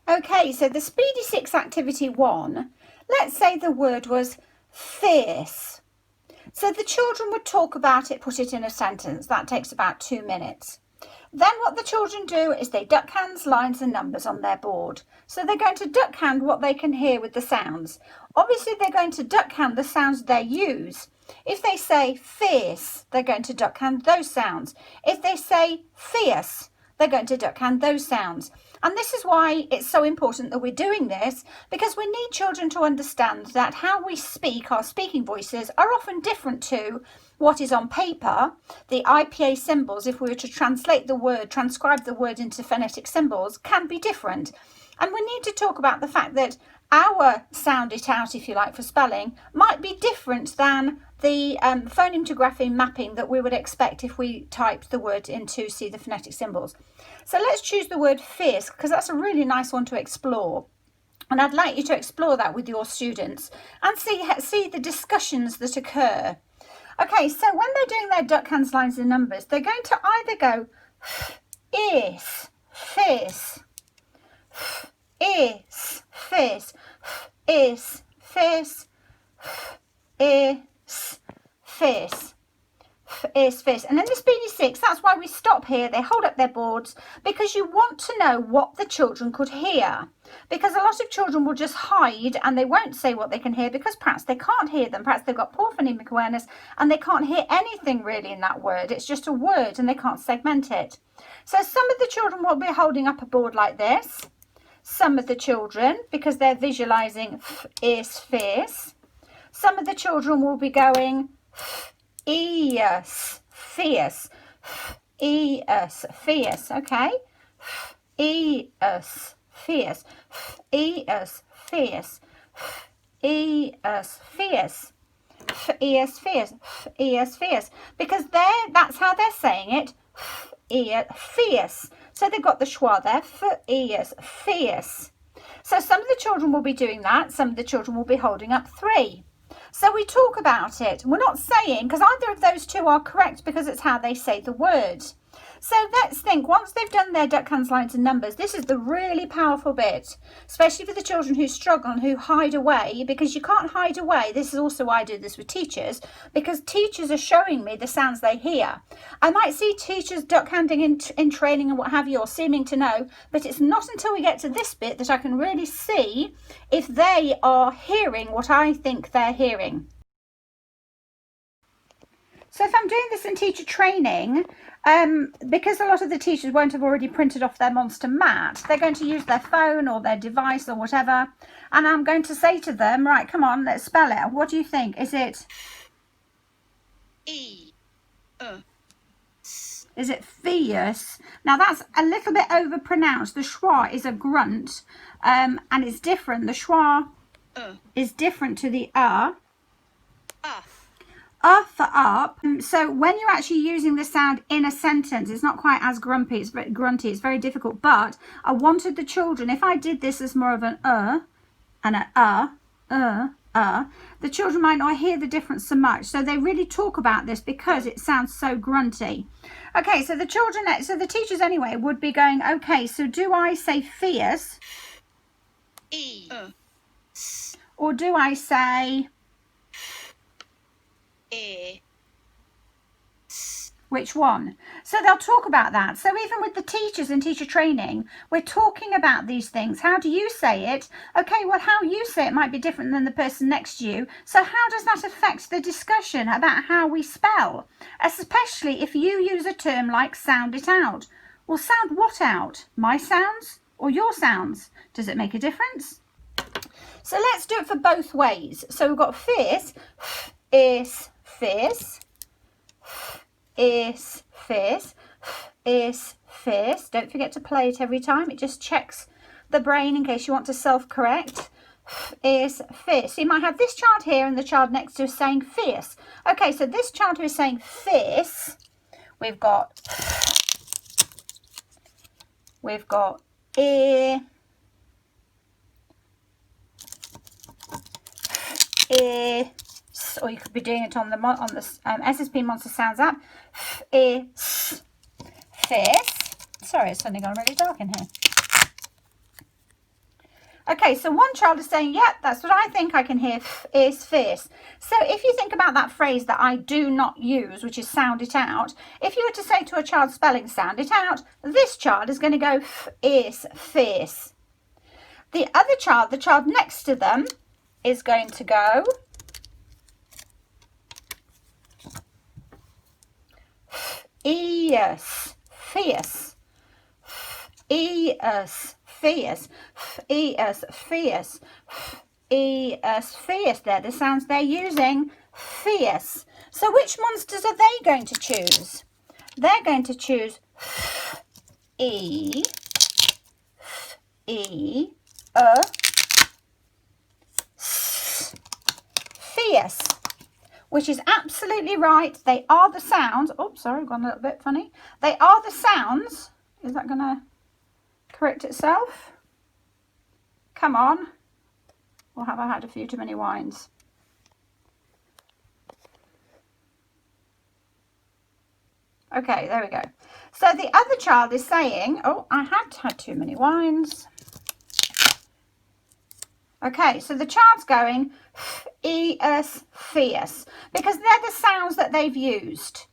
Okay, so the Speedy Six Activity 1, let's say the word was fierce. So the children would talk about it, put it in a sentence. That takes about 2 minutes. Then what the children do is they duck hands, lines and numbers on their board. So they're going to duck hand what they can hear with the sounds. Obviously they're going to duck hand the sounds they use. If they say fierce, they're going to duck hand those sounds. If they say fierce, they're going to duck hand those sounds. And this is why it's so important that we're doing this, because we need children to understand that how we speak, our speaking voices, are often different to what is on paper. The IPA symbols, if we were to translate the word, transcribe the word into phonetic symbols, can be different. And we need to talk about the fact that our sound it out, if you like, for spelling might be different than the phoneme to grapheme mapping that we would expect if we typed the word into, see, the phonetic symbols. So let's choose the word fierce, because that's a really nice one to explore. And I'd like you to explore that with your students and see the discussions that occur. Okay, so when they're doing their duck hands, lines and numbers, they're going to either go is, fierce, is, fierce, is, fierce, is, fierce, is, fierce. And in the Speedy Six, that's why we stop here. They hold up their boards because you want to know what the children could hear. Because a lot of children will just hide and they won't say what they can hear because perhaps they can't hear them. Perhaps they've got poor phonemic awareness and they can't hear anything really in that word. It's just a word and they can't segment it. So some of the children will be holding up a board like this. Some of the children, because they're visualizing is fierce. Some of the children will be going ears, fierce, ears, fierce, okay? Ears, fierce, ears, fierce, ears, fierce, ears, fierce, ears, fierce, because that's how they're saying it, ear, fierce. So they've got the schwa there, ears, fierce. So some of the children will be doing that. Some of the children will be holding up 3. So we talk about it. We're not saying, because either of those two are correct because it's how they say the word. So let's think, once they've done their duck hands, lines and numbers, this is the really powerful bit, especially for the children who struggle and who hide away, because you can't hide away. This is also why I do this with teachers, because teachers are showing me the sounds they hear. I might see teachers duck handing in training and what have you, or seeming to know, but it's not until we get to this bit that I can really see if they are hearing what I think they're hearing. So if I'm doing this in teacher training, because a lot of the teachers won't have already printed off their monster mat, they're going to use their phone or their device or whatever, and I'm going to say to them, right, come on, let's spell it. What do you think? Is it is it fierce? Now that's a little bit overpronounced. The schwa is a grunt, and it's different. The schwa is different to the for up. So when you're actually using the sound in a sentence, it's not quite as grumpy. It's very grunty. It's very difficult. But I wanted the children, if I did this as more of an and an the children might not hear the difference so much. So they really talk about this because it sounds so grunty. Okay, so the children, so the teachers anyway would be going, okay, so do I say fierce? Or do I say which one? So they'll talk about that. So even with the teachers in teacher training, we're talking about these things. How do you say it? Okay, well, how you say it might be different than the person next to you. So how does that affect the discussion about how we spell? Especially if you use a term like sound it out. Well, sound what out? My sounds or your sounds? Does it make a difference? So let's do it for both ways. So we've got fierce, is fierce, is fierce, is fierce. Don't forget to play it every time. It just checks the brain in case you want to self-correct. Is fierce. So you might have this child here and the child next to is saying fierce. Okay, so this child who is saying fierce, we've got ear, or you could be doing it on the SSP Monster Sounds app. Is fierce. Sorry, it's suddenly gone really dark in here. Okay, so one child is saying, yep, that's what I think. I can hear f is fierce. So if you think about that phrase that I do not use, which is sound it out, if you were to say to a child spelling sound it out, this child is going to go f is fierce. The other child, the child next to them, is going to go fierce, fierce, fierce, fierce, fierce, fierce, fierce, fierce. They're the sounds they're using. Fierce. So which monsters are they going to choose? They're going to choose E, E, fierce, which is absolutely right. They are the sounds. Oh, sorry, I've gone a little bit funny. They are the sounds. Is that going to correct itself? Come on. Or have I had a few too many wines? Okay, there we go. So the other child is saying, oh, I had too many wines. Okay, so the child's going fierce, fierce, because they're the sounds that they've used.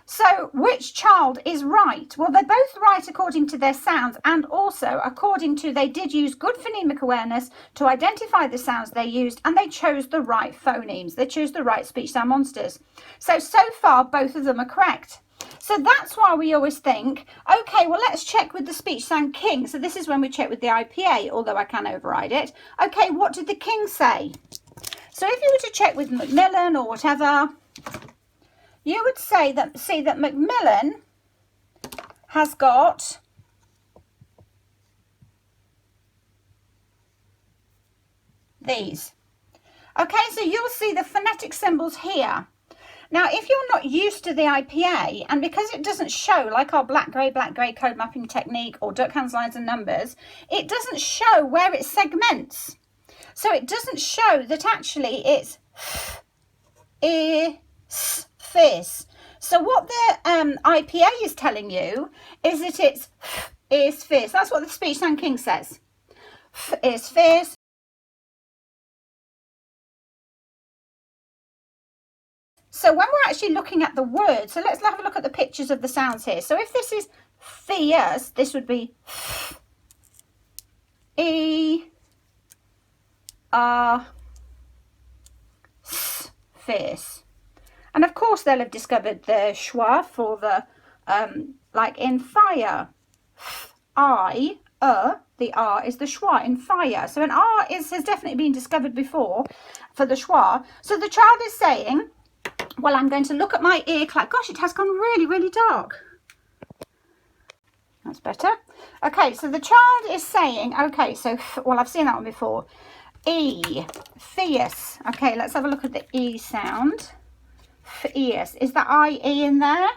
So which child is right? Well, they're both right according to their sounds, and also according to they did use good phonemic awareness to identify the sounds they used, and they chose the right phonemes. They chose the right speech sound monsters. So far, both of them are correct. So that's why we always think, okay, well, let's check with the speech sound king. So this is when we check with the IPA, although I can override it. Okay, what did the king say? So if you were to check with Macmillan or whatever, you would see that Macmillan has got these. Okay, so you'll see the phonetic symbols here. Now, if you're not used to the IPA, and because it doesn't show, like our black grey code mapping technique or duck hands, lines and numbers, it doesn't show where it segments. So it doesn't show that actually it's fierce. So what the IPA is telling you is that it's is fierce. That's what the speech sound king says. Is fierce. So when we're actually looking at the word, so let's have a look at the pictures of the sounds here. So if this is fierce, this would be E, R, fierce. And of course they'll have discovered the schwa for the, like in fire, the R is the schwa in fire. So an R has definitely been discovered before for the schwa. So the child is saying, well, I'm going to look at my ear clap. Gosh, it has gone really, really dark. That's better. Okay, so the child is saying, okay, so, well, I've seen that one before. E, fierce. Okay, let's have a look at the E sound. Fierce. Is that I-E in there?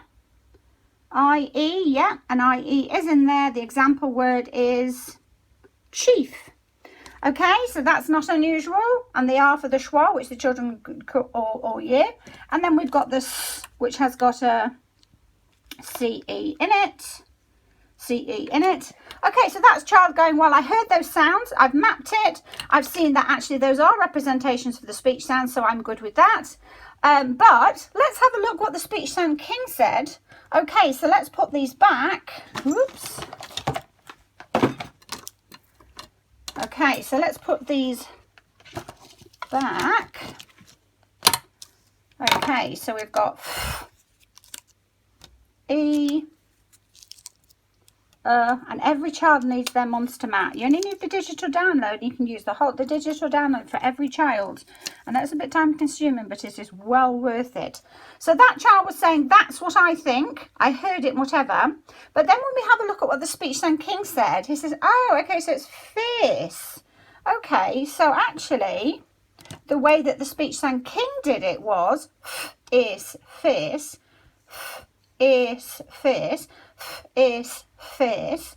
I-E, yeah, and I-E is in there. The example word is chief. Okay, so that's not unusual. And the R for the schwa, which the children could all year. And then we've got this, which has got a CE in it. CE in it. Okay, so that's child going, well, I heard those sounds. I've mapped it. I've seen that actually those are representations for the speech sounds, so I'm good with that. But let's have a look what the speech sound king said. Okay, so let's put these back. Whoops. Okay, so let's put these back. Okay, so we've got E, and every child needs their monster mat. You only need the digital download. You can use the digital download for every child. And that's a bit time consuming, but it is well worth it. So that child was saying, that's what I think. I heard it, whatever. But then when we have a look at what the speech sound king said, he says, oh, okay, so it's fierce. Okay, so actually, the way that the speech sound king did it was, is fierce, is fierce, is fierce,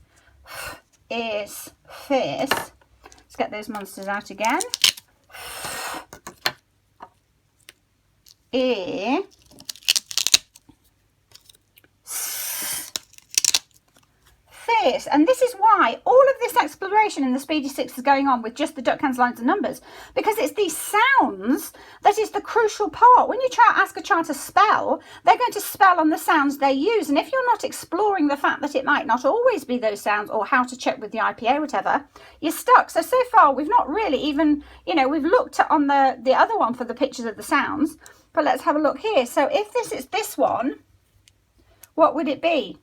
is fierce. Let's get those monsters out again. E, fierce, and this is why all of this exploration in the Speedy Six is going on with just the duck hands, lines and numbers, because it's these sounds that is the crucial part. When you ask a child to spell, they're going to spell on the sounds they use, and if you're not exploring the fact that it might not always be those sounds, or how to check with the IPA, whatever, you're stuck. So far we've not really even, we've looked at on the other one for the pictures of the sounds, but let's have a look here. So if this is this one, what would it be?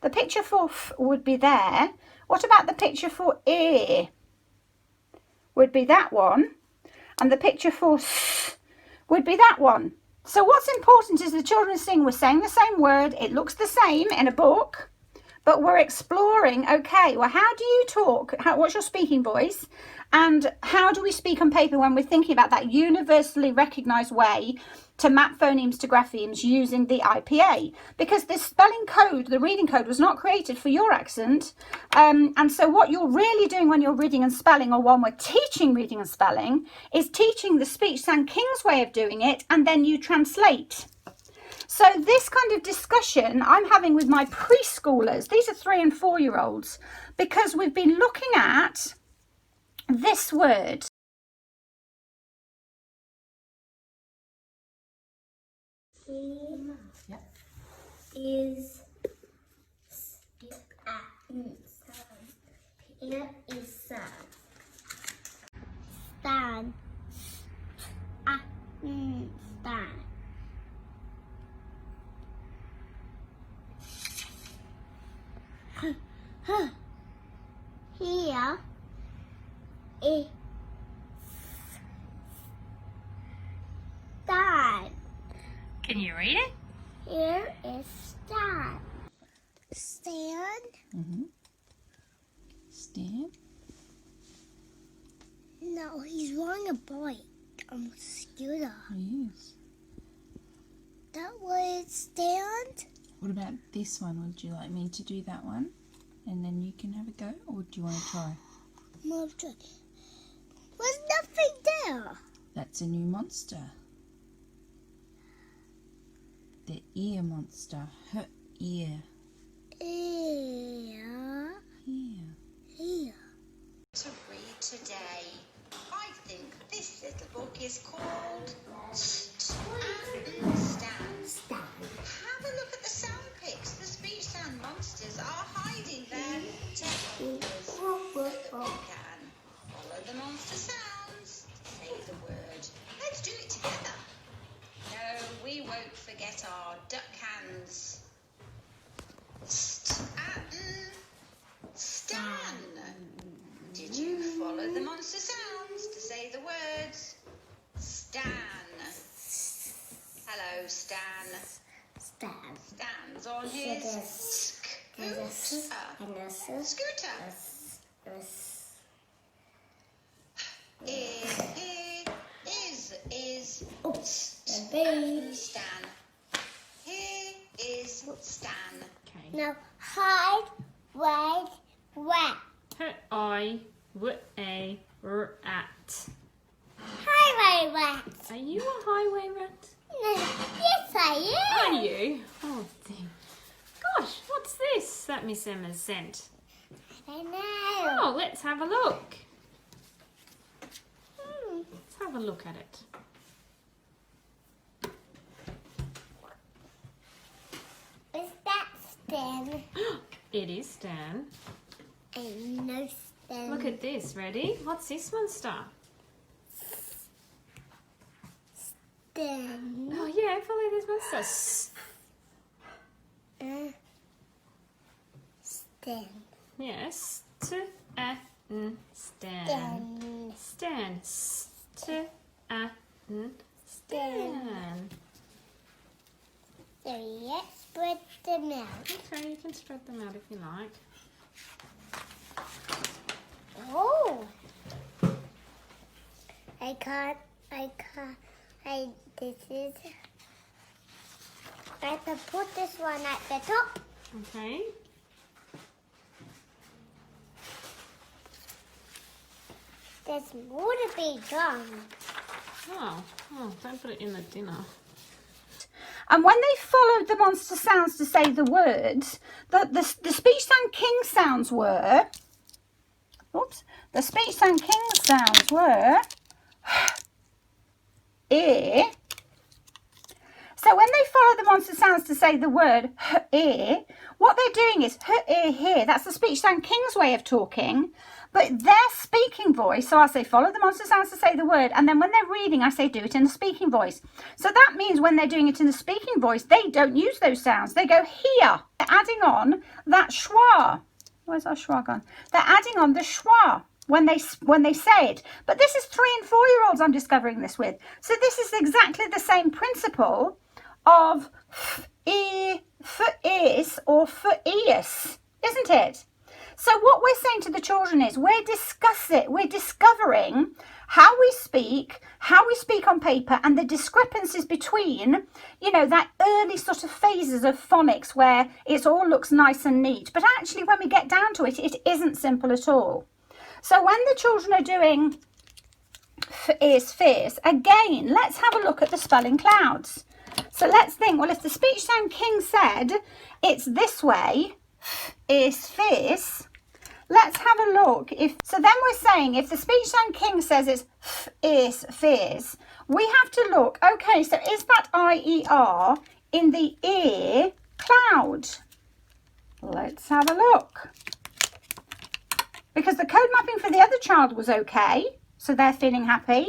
The picture for f would be there. What about the picture for ear? Would be that one. And the picture for s would be that one. So what's important is the children sing, we're saying the same word, it looks the same in a book, but we're exploring, okay, well, how do you talk? What's your speaking voice? And how do we speak on paper when we're thinking about that universally recognized way to map phonemes to graphemes using the IPA? Because this spelling code, the reading code, was not created for your accent. And so what you're really doing when you're reading and spelling, or when we're teaching reading and spelling, is teaching the Speech Sound King's way of doing it, and then you translate. So this kind of discussion I'm having with my preschoolers, these are 3 and 4-year-olds, because we've been looking at this word. Yep. Is here is sun. Stand. Stand. Here is stand. Can you read it? Here is stand. Stand. Stand. No, he's riding a bike on a scooter. Oh, yes. That was stand. What about this one? Would you like me to do that one? And then you can have a go? Or do you want to try? There's nothing there. That's a new monster. The ear monster. Her ear. Here. Here. Here. To read today, I think this little book is called Stand. Have a look at the sound pics. The speech sound monsters are hiding there. Can follow the monster sounds. Say the word. Let's do it together. No, we won't forget our duck hands. Stan. Did you follow the monster sounds to say the words? Stan. Hello, Stan. Stand. Stands on his scooter. Scooter. Stan. Here is Stan. Okay. Now hide, wait, wet. Rat. Highway rat. Are you a highway rat? Yes, I am. Are you? Oh, dear. Gosh, what's this that Miss Emma's sent? I don't know. Oh, let's have a look. Let's have a look at it. Is that Stan? It is Stan. I know Stan. Look at this. Ready? What's this monster? Stan. Oh, yeah, follow this monster. Stan. Yes. Stan. Stan. Stan. Stan. So let's spread them out. Okay, you can spread them out if you like. Oh. This is. I have to put this one at the top. Okay. There's more to be done. Oh, don't put it in the dinner. And when they followed the monster sounds to say the words, the speech sound king sounds were, oops, the speech sound king sounds were, ear. So when they follow the monster sounds to say the word ear, what they're doing is ear here. That's the speech sound king's way of talking, but their speaking voice. So I say follow the monster sounds to say the word, and then when they're reading, I say do it in the speaking voice. So that means when they're doing it in the speaking voice, they don't use those sounds. They go here, they're adding on that schwa. Where's our schwa gone? They're adding on the schwa when they say it. But this is 3 and 4-year-olds I'm discovering this with. So this is exactly the same principle of is or is, isn't it? So what we're saying to the children is we're discovering how we speak on paper, and the discrepancies between, you know, that early sort of phases of phonics where it all looks nice and neat, but actually when we get down to it, it isn't simple at all. So when the children are doing is fierce, again, let's have a look at the spelling clouds. So let's think, well, if the speech sound king said it's this way, is fierce, let's have a look. So then we're saying if the speech sound king says it's is fierce, we have to look, okay, so is that IER in the ear cloud? Let's have a look. Because the code mapping for the other child was okay, so they're feeling happy.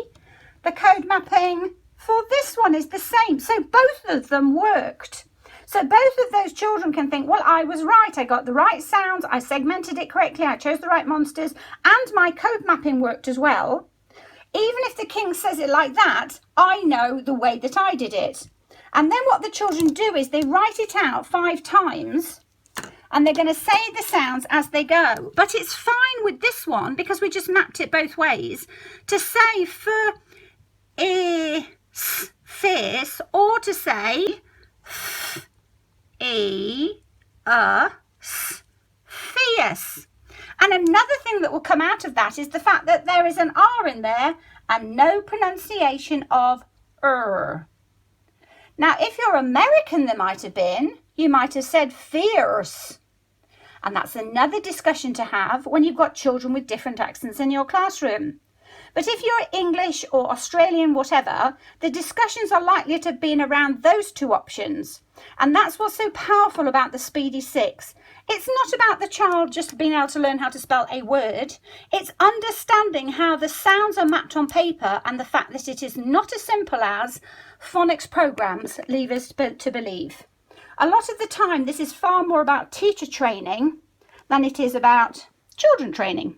The code mapping for this one is the same, so both of them worked. So both of those children can think, well, I was right, I got the right sounds, I segmented it correctly, I chose the right monsters, and my code mapping worked as well. Even if the king says it like that, I know the way that I did it. And then what the children do is they write it out 5 times, and they're going to say the sounds as they go. But it's fine with this one, because we just mapped it both ways, to say fierce, or to say fierce. And another thing that will come out of that is the fact that there is an R in there and no pronunciation of Now, if you're American, there might have been, you might have said fierce. And that's another discussion to have when you've got children with different accents in your classroom. But if you're English or Australian, whatever, the discussions are likely to have been around those 2 options. And that's what's so powerful about the Speedy Six. It's not about the child just being able to learn how to spell a word. It's understanding how the sounds are mapped on paper, and the fact that it is not as simple as phonics programs leave us to believe. A lot of the time, this is far more about teacher training than it is about children training.